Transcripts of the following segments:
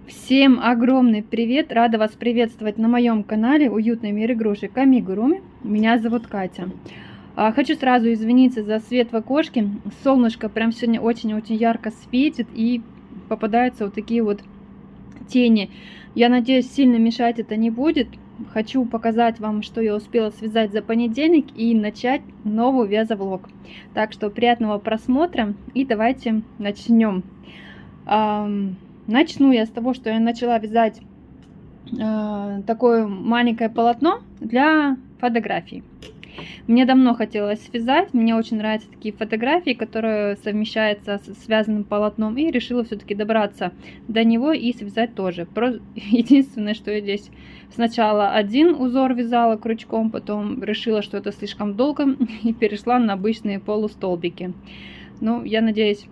Всем огромный привет! Рада вас приветствовать на моем канале Уютный мир игрушек Амигуруми. Меня зовут Катя. Хочу сразу извиниться за свет в окошке. Солнышко прям сегодня очень-очень ярко светит и попадаются вот такие вот тени. Я надеюсь, сильно мешать это не будет. Хочу показать вам, что я успела связать за понедельник и начать новый вязовлог. Так что приятного просмотра и давайте начнем. Начну я с того, что я начала вязать такое маленькое полотно для фотографий. Мне давно хотелось связать, мне очень нравятся такие фотографии, которые совмещаются с связанным полотном, и решила все-таки добраться до него и связать тоже. Единственное, что я здесь сначала один узор вязала крючком, потом решила, что это слишком долго, и перешла на обычные полустолбики. Ну, я надеюсь,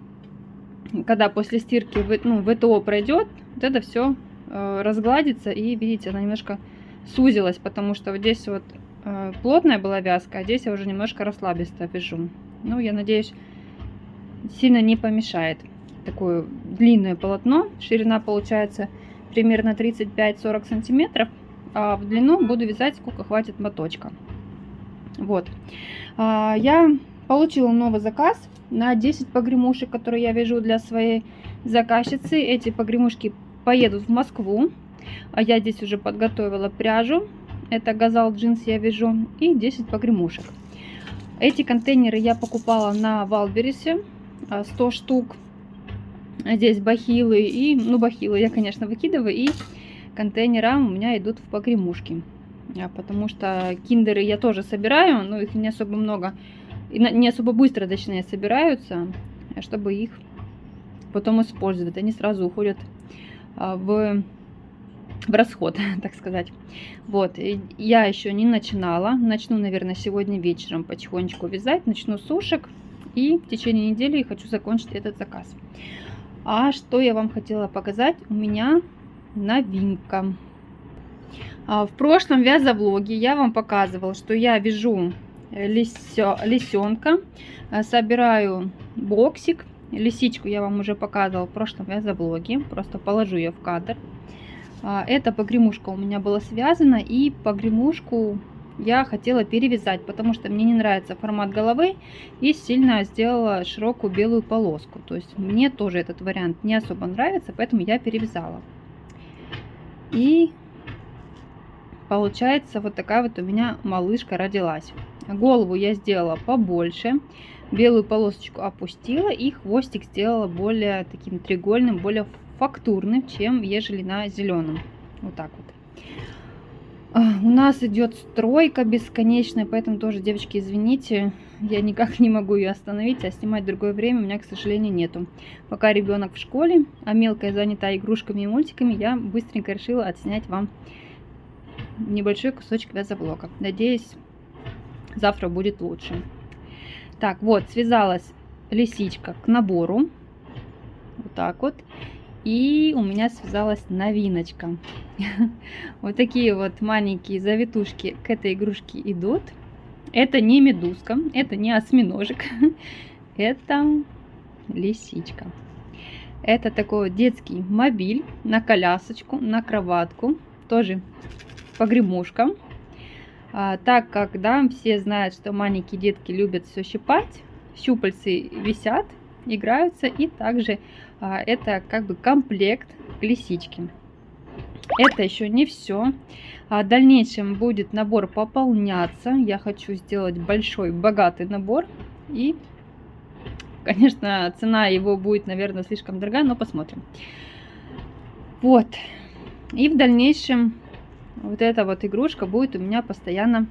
когда после стирки ВТО пройдет, вот это все разгладится, и видите, она немножко сузилась, потому что вот здесь вот плотная была вязка, а здесь я уже немножко расслабисто вяжу. Ну, я надеюсь, сильно не помешает. Такое длинное полотно, ширина получается примерно 35-40 сантиметров, а в длину буду вязать сколько хватит моточка. Вот, я получила новый заказ на 10 погремушек, которые я вяжу для своей заказчицы. Эти погремушки поедут в Москву. А я здесь уже подготовила пряжу. Это Газал джинс я вяжу. И 10 погремушек. Эти контейнеры я покупала на Валберисе. 100 штук. Здесь бахилы. И, бахилы я, конечно, выкидываю. И контейнера у меня идут в погремушки. Потому что киндеры я тоже собираю, но их не особо много. Не особо быстро, точнее, собираются, чтобы их потом использовать. Они сразу уходят в расход, так сказать. Вот, я еще не начинала. Начну, наверное, сегодня вечером потихонечку вязать. Начну с сушек. И в течение недели хочу закончить этот заказ. А что я вам хотела показать? У меня новинка. В прошлом вязовлоге я вам показывала, что я вяжу лисенка, собираю боксик. Лисичку я вам уже показывала в прошлом вязовлоге, просто положу ее в кадр. Эта погремушка у меня была связана, и погремушку я хотела перевязать, потому что мне не нравится формат головы, и сильно сделала широкую белую полоску. То есть мне тоже этот вариант не особо нравится, поэтому я перевязала. И получается, вот такая вот у меня малышка родилась. Голову я сделала побольше, белую полосочку опустила, и хвостик сделала более таким треугольным, более фактурным, чем ежели на зеленом. Вот так вот. У нас идет стройка бесконечная, поэтому тоже, девочки, извините, я никак не могу ее остановить, а снимать в другое время у меня, к сожалению, нету. Пока ребенок в школе, а мелкая занята игрушками и мультиками, я быстренько решила отснять вам небольшой кусочек вязовлога. Надеюсь, завтра будет лучше. Так, вот, связалась лисичка к набору. Вот так вот. И у меня связалась новиночка. Вот такие вот маленькие завитушки к этой игрушке идут. Это не медузка, это не осьминожек. Это лисичка. Это такой детский мобиль на колясочку, на кроватку. Тоже погремушка. Так как, все знают, что маленькие детки любят все щипать, щупальцы висят, играются, и также это как бы комплект к лисичке. Это еще не все. В дальнейшем будет набор пополняться. Я хочу сделать большой, богатый набор. И, конечно, цена его будет, наверное, слишком дорогая, но посмотрим. Вот. И в дальнейшем вот эта вот игрушка будет у меня постоянно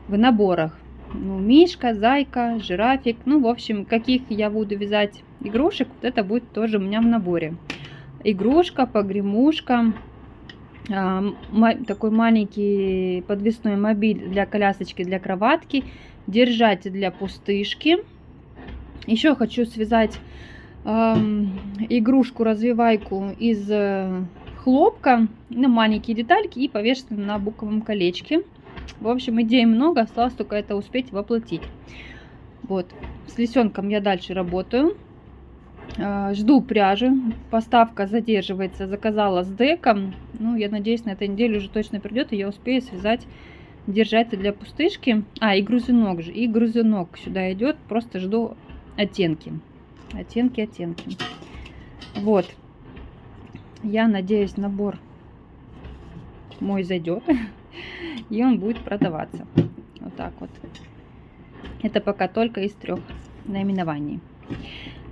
в наборах. Мишка, зайка, жирафик. В общем, каких я буду вязать игрушек, вот это будет тоже у меня в наборе. Игрушка, погремушка, такой маленький подвесной мобиль для колясочки, для кроватки, держатель для пустышки. Еще хочу связать игрушку-развивайку из хлопка на маленькие детальки и повешать на буковом колечке. В общем, идей много, осталось только это успеть воплотить. Вот, с лисенком я дальше работаю. Жду пряжи. Поставка задерживается. Заказала с деком. Ну, я надеюсь, на этой неделе уже точно придет, и я успею связать держатель для пустышки. И грузинок же. И грузинок сюда идет. Просто жду оттенки. Оттенки. Вот. Я надеюсь, набор мой зайдет. И он будет продаваться. Вот так вот. Это пока только из 3 наименований.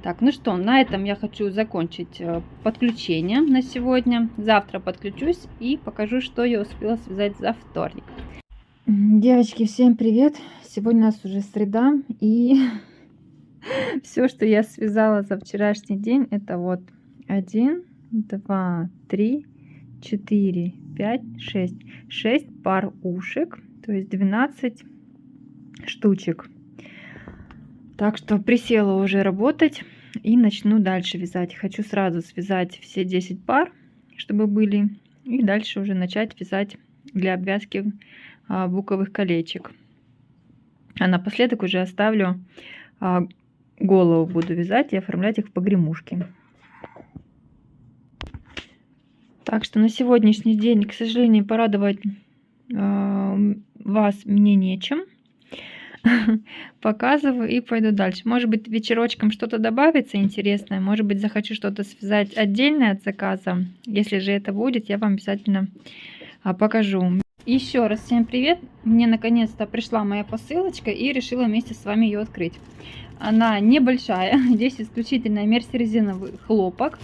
Так, ну что, на этом я хочу закончить подключение на сегодня. Завтра подключусь и покажу, что я успела связать за вторник. Девочки, всем привет! Сегодня у нас уже среда, и все, что я связала за вчерашний день, это вот 1, 2, 3, 4, 5, 6 пар ушек, то есть 12 штучек. Так что присела уже работать и начну дальше вязать. Хочу сразу связать все 10 пар, чтобы были, и дальше уже начать вязать для обвязки буковых колечек. А напоследок уже оставлю голову, буду вязать и оформлять их в погремушки. Так что на сегодняшний день, к сожалению, порадовать вас мне нечем. Показываю и пойду дальше. Может быть, вечерочком что-то добавится интересное. Может быть, захочу что-то связать отдельно от заказа. Если же это будет, я вам обязательно покажу. Еще раз всем привет. Мне наконец-то пришла моя посылочка и решила вместе с вами ее открыть. Она небольшая. Здесь исключительно мерсерезиновый хлопок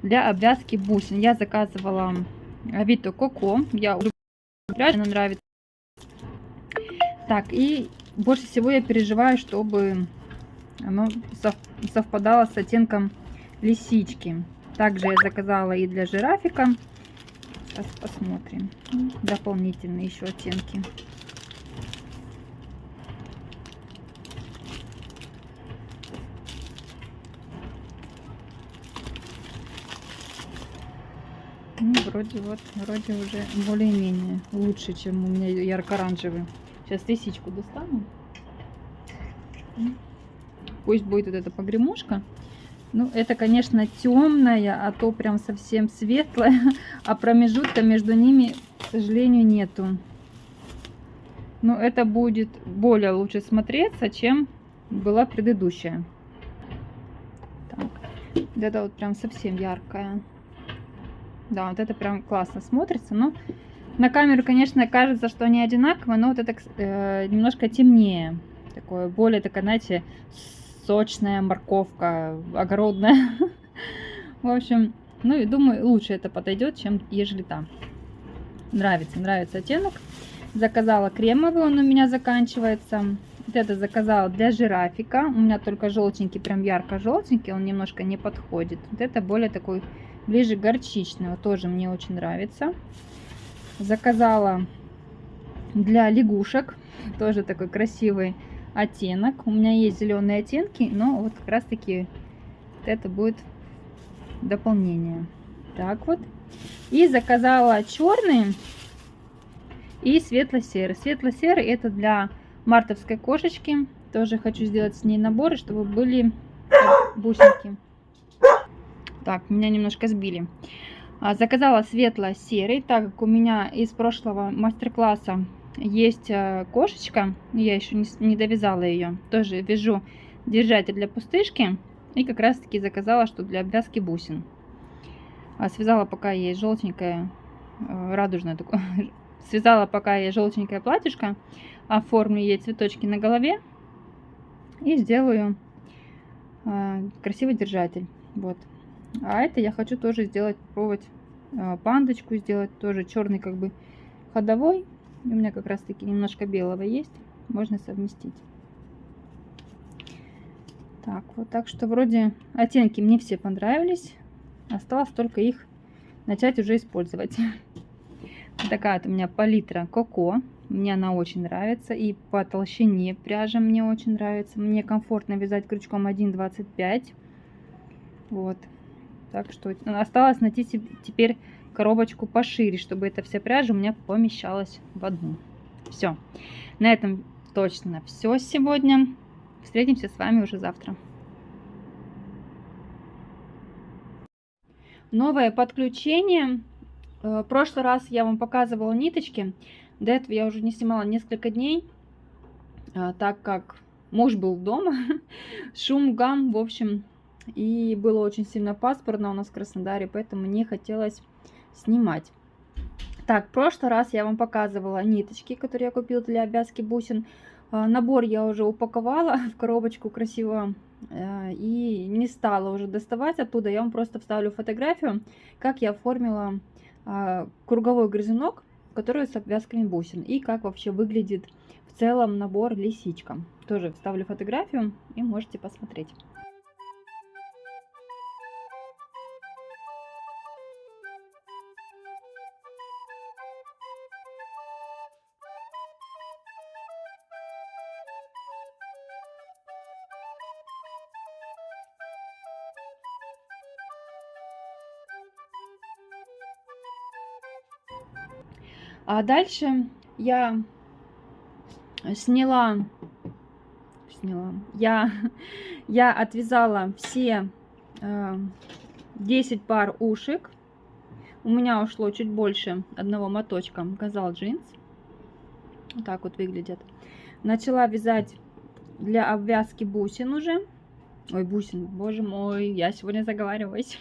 для обвязки бусин. Я заказывала Авито Коко. Я люблю пряжу, она нравится. Так, и больше всего я переживаю, чтобы оно совпадало с оттенком лисички. Также я заказала и для жирафика. Сейчас посмотрим. Дополнительные еще оттенки. Ну, вроде уже более-менее лучше, чем у меня ярко-оранжевый. Сейчас лисичку достану. Пусть будет вот эта погремушка. Ну, это, конечно, темная, а то прям совсем светлая. А промежутка между ними, к сожалению, нету. Но это будет более лучше смотреться, чем была предыдущая. Так. Вот это вот прям совсем яркая. Да, вот это прям классно смотрится. Но на камеру, конечно, кажется, что они одинаковые, но вот это немножко темнее. Такое, более такая, знаете, сочная морковка, огородная. В общем, ну и думаю, лучше это подойдет, чем ежели там. Нравится оттенок. Заказала кремовый, он у меня заканчивается. Вот это заказала для жирафика. У меня только желтенький, прям ярко-желтенький, он немножко не подходит. Вот это более такой, ближе горчичного, тоже мне очень нравится. Заказала для лягушек, тоже такой красивый оттенок. У меня есть зеленые оттенки, но вот как раз таки вот это будет дополнение. Так вот. И заказала черный и светло-серый. Светло-серый это для мартовской кошечки. Тоже хочу сделать с ней наборы, чтобы были бусинки. Так, меня немножко сбили. Заказала светло-серый, так как у меня из прошлого мастер-класса есть кошечка, я еще не довязала ее. Тоже вяжу держатель для пустышки и как раз таки заказала, что для обвязки бусин. Связала пока ей желтенькое, радужное такое, связала пока ей желтенькое платьишко, оформлю ей цветочки на голове и сделаю красивый держатель. Вот. А это я хочу тоже сделать, попробовать пандочку сделать, тоже черный как бы ходовой. У меня как раз таки немножко белого есть, можно совместить. Так, вот так что вроде оттенки мне все понравились. Осталось только их начать уже использовать. Такая вот у меня палитра Коко. Мне она очень нравится. И по толщине пряжа мне очень нравится. Мне комфортно вязать крючком 1,25. Вот. Так что осталось найти теперь коробочку пошире, чтобы эта вся пряжа у меня помещалась в одну. Все. На этом точно все сегодня. Встретимся с вами уже завтра. Новое подключение. В прошлый раз я вам показывала ниточки. До этого я уже не снимала несколько дней, так как муж был дома. Шум, гам, в общем. И было очень сильно пасмурно у нас в Краснодаре, поэтому не хотелось снимать. Так, в прошлый раз я вам показывала ниточки, которые я купила для обвязки бусин. Набор я уже упаковала в коробочку красиво и не стала уже доставать оттуда. Я вам просто вставлю фотографию, как я оформила круговой грызунок, который с обвязками бусин, и как вообще выглядит в целом набор лисичка. Тоже вставлю фотографию и можете посмотреть. А дальше я я отвязала все 10 пар ушек. У меня ушло чуть больше одного моточка Казал джинс. Вот так вот выглядят. Начала вязать для обвязки бусин уже. Ой, бусин, боже мой, я сегодня заговариваюсь.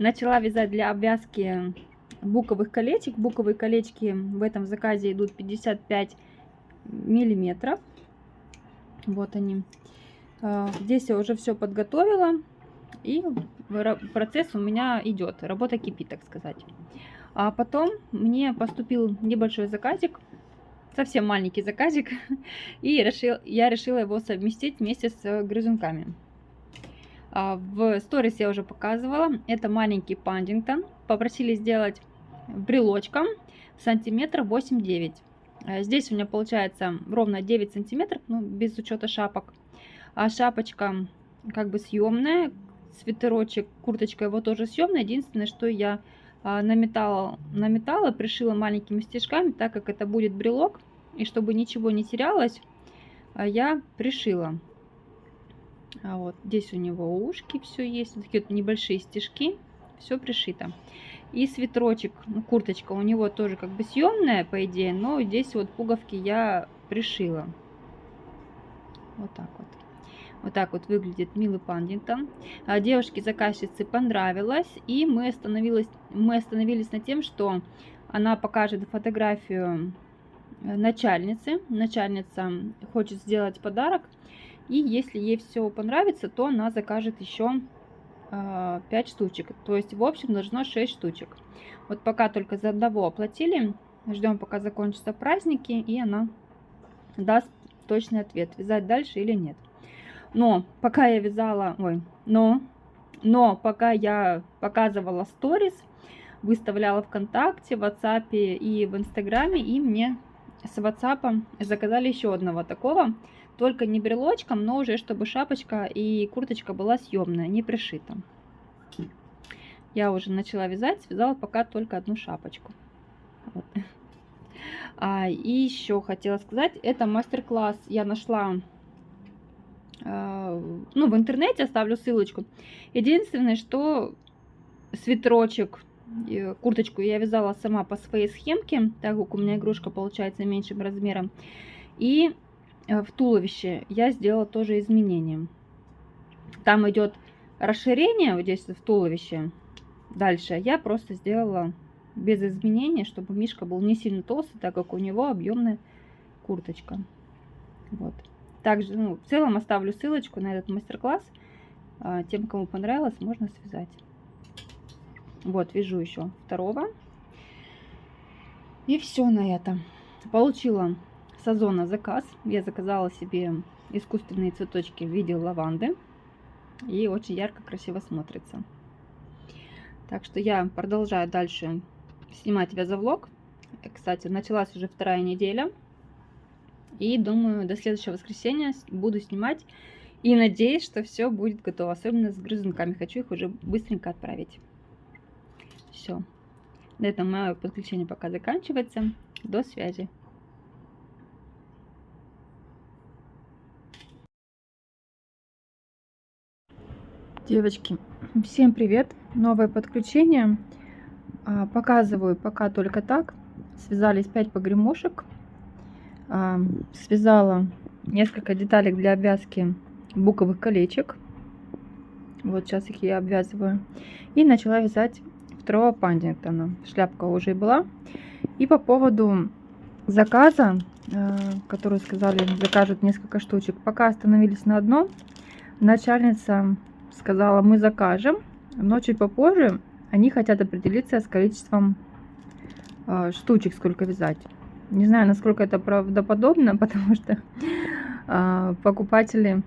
Начала вязать для обвязки буковых колечек. Буковые колечки в этом заказе идут 55 миллиметров. Вот они. Здесь я уже все подготовила, и процесс у меня идет, работа кипит, так сказать. А потом мне поступил небольшой заказик, совсем маленький заказик, и я решила его совместить вместе с грызунками. В сторис я уже показывала, это маленький Паддингтон, попросили сделать брелочком сантиметра 8-9. Здесь у меня получается ровно 9 сантиметров, ну, без учета шапок. А шапочка как бы съемная, свитерочек, курточка его тоже съемная. Единственное, что я наметала, пришила маленькими стежками, так как это будет брелок, и чтобы ничего не терялось, я пришила. Вот здесь у него ушки, все есть, вот такие вот небольшие стежки, все пришито. И свитерочек, ну, курточка у него тоже как бы съемная, по идее, но здесь вот пуговки я пришила. Вот так вот. Вот так вот выглядит милый Паддингтон. Девушке-заказчице понравилось, и мы остановились на тем, что она покажет фотографию начальницы. Начальница хочет сделать подарок, и если ей все понравится, то она закажет еще 5 штучек. То есть в общем должно 6 штучек. Вот пока только за одного оплатили. Ждем, пока закончатся праздники, и она даст точный ответ, вязать дальше или нет. Но пока я вязала, но пока я показывала сторис, выставляла ВКонтакте, в WhatsApp и в Инстаграме, и мне с WhatsApp заказали еще одного такого, только не брелочком, но уже чтобы шапочка и курточка была съемная, не пришита. Я уже начала вязать, связала пока только одну шапочку. Вот. И еще хотела сказать, это мастер-класс я нашла, ну, в интернете, оставлю ссылочку. Единственное, что свитерочек, курточку я вязала сама по своей схемке, так как у меня игрушка получается меньшим размером. И в туловище я сделала тоже изменения. Там идет расширение вот здесь в туловище. Дальше я просто сделала без изменений, чтобы мишка был не сильно толстый, так как у него объемная курточка. Вот. Также, ну, в целом оставлю ссылочку на этот мастер-класс. Тем, кому понравилось, можно связать. Вот, вяжу еще второго. И все на этом. Получила с Озона заказ. Я заказала себе искусственные цветочки в виде лаванды. И очень ярко, красиво смотрится. Так что я продолжаю дальше снимать вязовлог. Кстати, началась уже вторая неделя. И думаю, до следующего воскресенья буду снимать. И надеюсь, что все будет готово. Особенно с грызунками. Хочу их уже быстренько отправить. Все. На этом мое подключение пока заканчивается. До связи. Девочки, всем привет! Новое подключение. Показываю пока только так. Связались 5 погремушек. Связала несколько деталек для обвязки буковых колечек. Вот сейчас их я обвязываю. И начала вязать второго Паддингтона. Шляпка уже была. И по поводу заказа, который сказали, закажут несколько штучек. Пока остановились на одном. Начальница сказала, мы закажем, но чуть попозже они хотят определиться с количеством штучек, сколько вязать. Не знаю, насколько это правдоподобно, потому что покупатели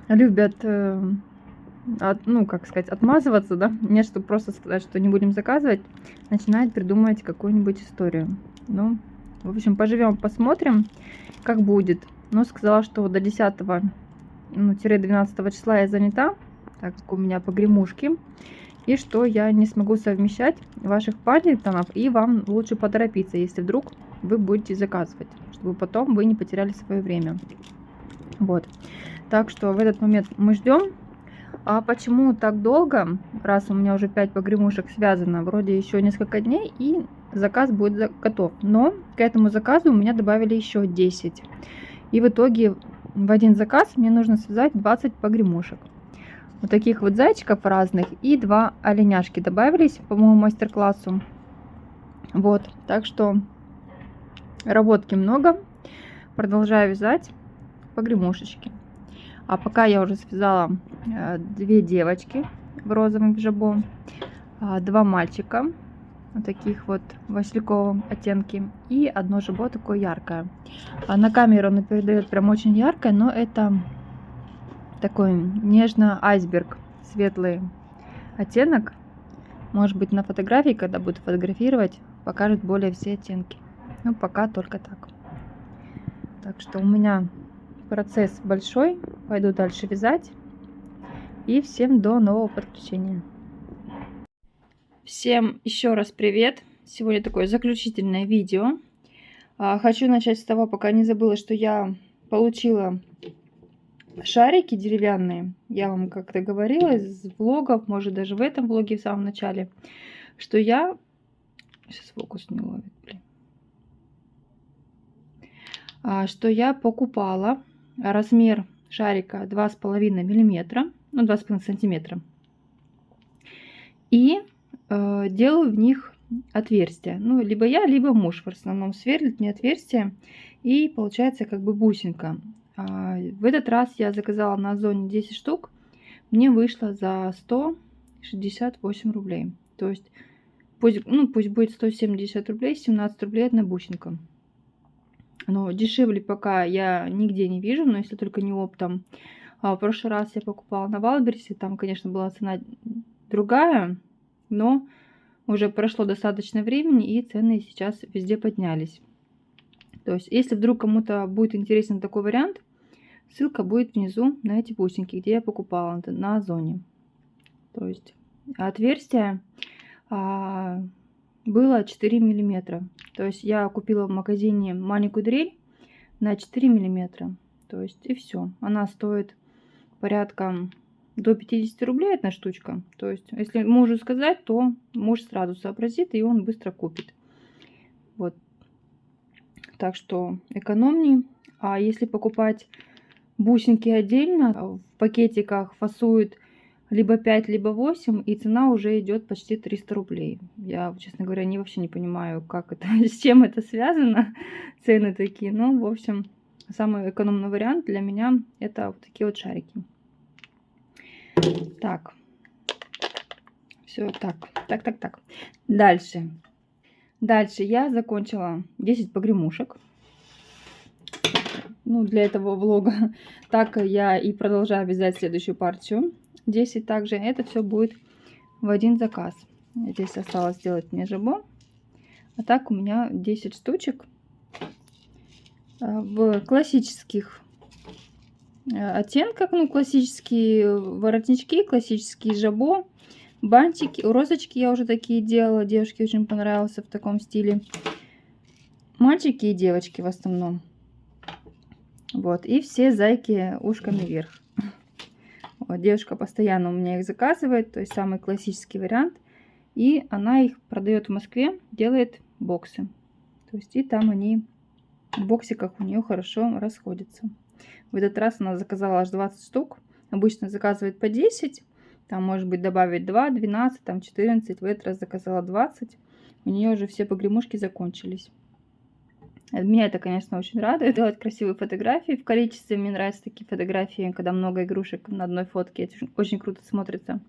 любят, ну, как сказать, отмазываться, да? Нет, чтобы просто сказать, что не будем заказывать, начинают придумывать какую-нибудь историю. Ну, в общем, поживем, посмотрим, как будет. Но сказала, что до 10-12 числа я занята, так как у меня погремушки, и что я не смогу совмещать ваших Паддингтонов, и вам лучше поторопиться, если вдруг вы будете заказывать, чтобы потом вы не потеряли свое время. Вот, так что в этот момент мы ждем. А почему так долго, раз у меня уже 5 погремушек связано, вроде еще несколько дней, и заказ будет готов, но к этому заказу у меня добавили еще 10, и в итоге в один заказ мне нужно связать 20 погремушек. Вот таких вот зайчиков разных, и 2 оленяшки добавились по моему мастер-классу. Вот, так что работки много. Продолжаю вязать погремушечки. А пока я уже связала 2 девочки в розовом жабо, 2 мальчика вот таких вот в васильковом оттенке, и одно жабо такое яркое. На камеру оно передает прям очень яркое, но это такой нежно-айсберг, светлый оттенок. Может быть, на фотографии, когда буду фотографировать, покажет более все оттенки. Ну, пока только так. Так что у меня процесс большой. Пойду дальше вязать. И всем до нового подключения. Всем еще раз привет. Сегодня такое заключительное видео. Хочу начать с того, пока не забыла, что я получила шарики деревянные. Я вам как-то говорила из влогов, может даже в этом влоге в самом начале, что я... Сейчас фокус не ловит, блин. Что я покупала размер шарика 2,5 миллиметра, ну 2,5 сантиметра. И делаю в них отверстия. Ну, либо я, либо муж в основном сверлит мне отверстия. И получается как бы бусинка. В этот раз я заказала на Озоне 10 штук. Мне вышло за 168 рублей. То есть пусть будет 170 рублей, 17 рублей одна бусинка. Но дешевле пока я нигде не вижу, но если только не оптом. В прошлый раз я покупала на Валберсе. Там, конечно, была цена другая, но уже прошло достаточно времени, и цены сейчас везде поднялись. То есть, если вдруг кому-то будет интересен такой вариант, ссылка будет внизу на эти бусинки, где я покупала на Озоне. То есть отверстие было 4 миллиметра. То есть я купила в магазине маленькую дрель на 4 миллиметра. То есть и все. Она стоит порядка до 50 рублей одна штучка. То есть если мужу сказать, то муж сразу сообразит, и он быстро купит. Вот. Так что экономней. А если покупать бусинки отдельно, в пакетиках фасуют либо 5, либо 8, и цена уже идет почти 300 рублей. Я, честно говоря, вообще не понимаю, как это, с чем это связано, цены такие. Ну, в общем, самый экономный вариант для меня это вот такие вот шарики. Так, все, так. Дальше я закончила 10 погремушек. Ну, для этого влога. Так я и продолжаю вязать следующую партию. 10 также. Это все будет в один заказ. Здесь осталось сделать мне жабо. А так у меня 10 штучек в классических оттенках. Ну, классические воротнички, классические жабо, бантики, розочки я уже такие делала. Девушке очень понравился в таком стиле. Мальчики и девочки в основном. Вот, и все зайки ушками вверх. девушка постоянно у меня их заказывает, то есть самый классический вариант. И она их продает в Москве, делает боксы. То есть и там они в боксиках у нее хорошо расходятся. В этот раз она заказала аж 20 штук. Обычно заказывает по 10. Там может быть добавить 2, 12, там 14. В этот раз заказала 20. У нее уже все погремушки закончились. Меня это, конечно, очень радует. Делать красивые фотографии в количестве. Мне нравятся такие фотографии, когда много игрушек на одной фотке. Это очень круто смотрится.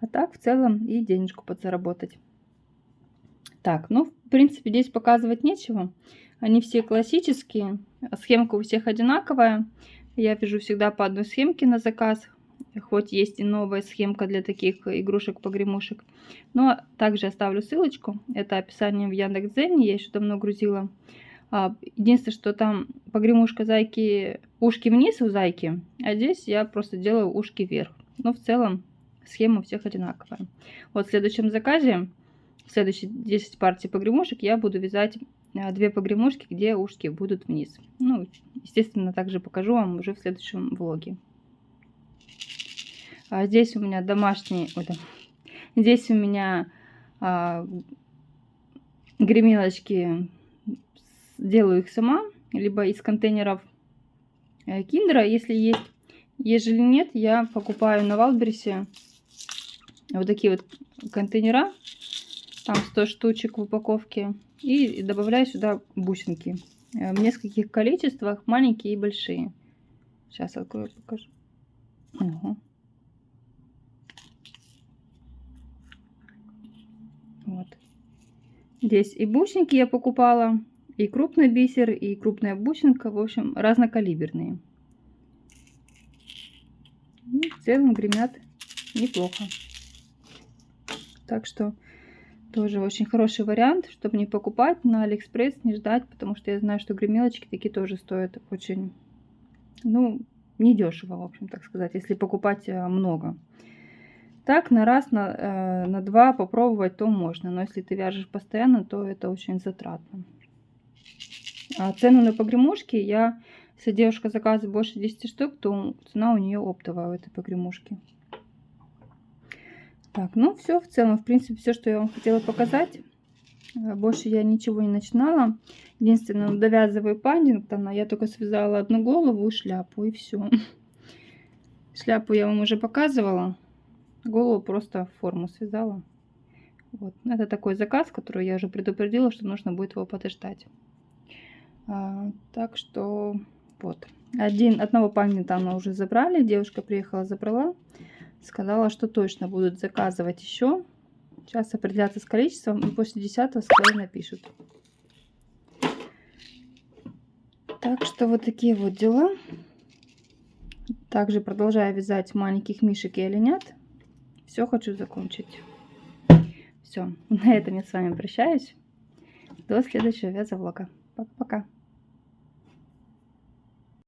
А так, в целом, и денежку подзаработать. Так, ну, в принципе, здесь показывать нечего. Они все классические. Схемка у всех одинаковая. Я вяжу всегда по одной схемке на заказ. Хоть есть и новая схемка для таких игрушек-погремушек. Но также оставлю ссылочку. Это описание в Яндекс.Дзене. Я еще давно грузила. Единственное, что там погремушка зайки, ушки вниз у зайки. А здесь я просто делаю ушки вверх. Но в целом схема у всех одинаковая. Вот в следующем заказе, в следующие 10 партий погремушек, я буду вязать 2 погремушки, где ушки будут вниз. Ну, естественно, также покажу вам уже в следующем влоге. А здесь у меня домашние... Здесь у меня гремелочки, делаю их сама, либо из контейнеров Киндера, если есть. Если нет, я покупаю на Валбересе вот такие вот контейнера, там 100 штучек в упаковке, и добавляю сюда бусинки в нескольких количествах, маленькие и большие. Сейчас открою, покажу. Угу. Вот. Здесь и бусинки я покупала, и крупный бисер, и крупная бусинка, в общем, разнокалиберные. И в целом гремят неплохо. Так что тоже очень хороший вариант, чтобы не покупать на Алиэкспресс, не ждать, потому что я знаю, что гремелочки такие тоже стоят очень, ну, недешево, в общем, так сказать, если покупать много. Так, на раз, на два попробовать, то можно, но если ты вяжешь постоянно, то это очень затратно. А цену на погремушки если девушка заказывает больше 10 штук, то цена у нее оптовая у этой погремушки. Так, ну все, в целом, в принципе, все, что я вам хотела показать. Больше я ничего не начинала. Единственное, довязываю Паддингтон, я только связала одну голову и шляпу, и все. Шляпу я вам уже показывала. Голову просто в форму связала. Вот. Это такой заказ, который я уже предупредила, что нужно будет его подождать. Так что вот. Одного Паддингтона уже забрали. Девушка приехала, забрала. Сказала, что точно будут заказывать еще. Сейчас определяться с количеством. И после 10-го скорее напишут. Так что вот такие вот дела. Также продолжаю вязать маленьких мишек и оленят. Все хочу закончить. Все, на этом я с вами прощаюсь. До следующего вязовлога. Пока-пока.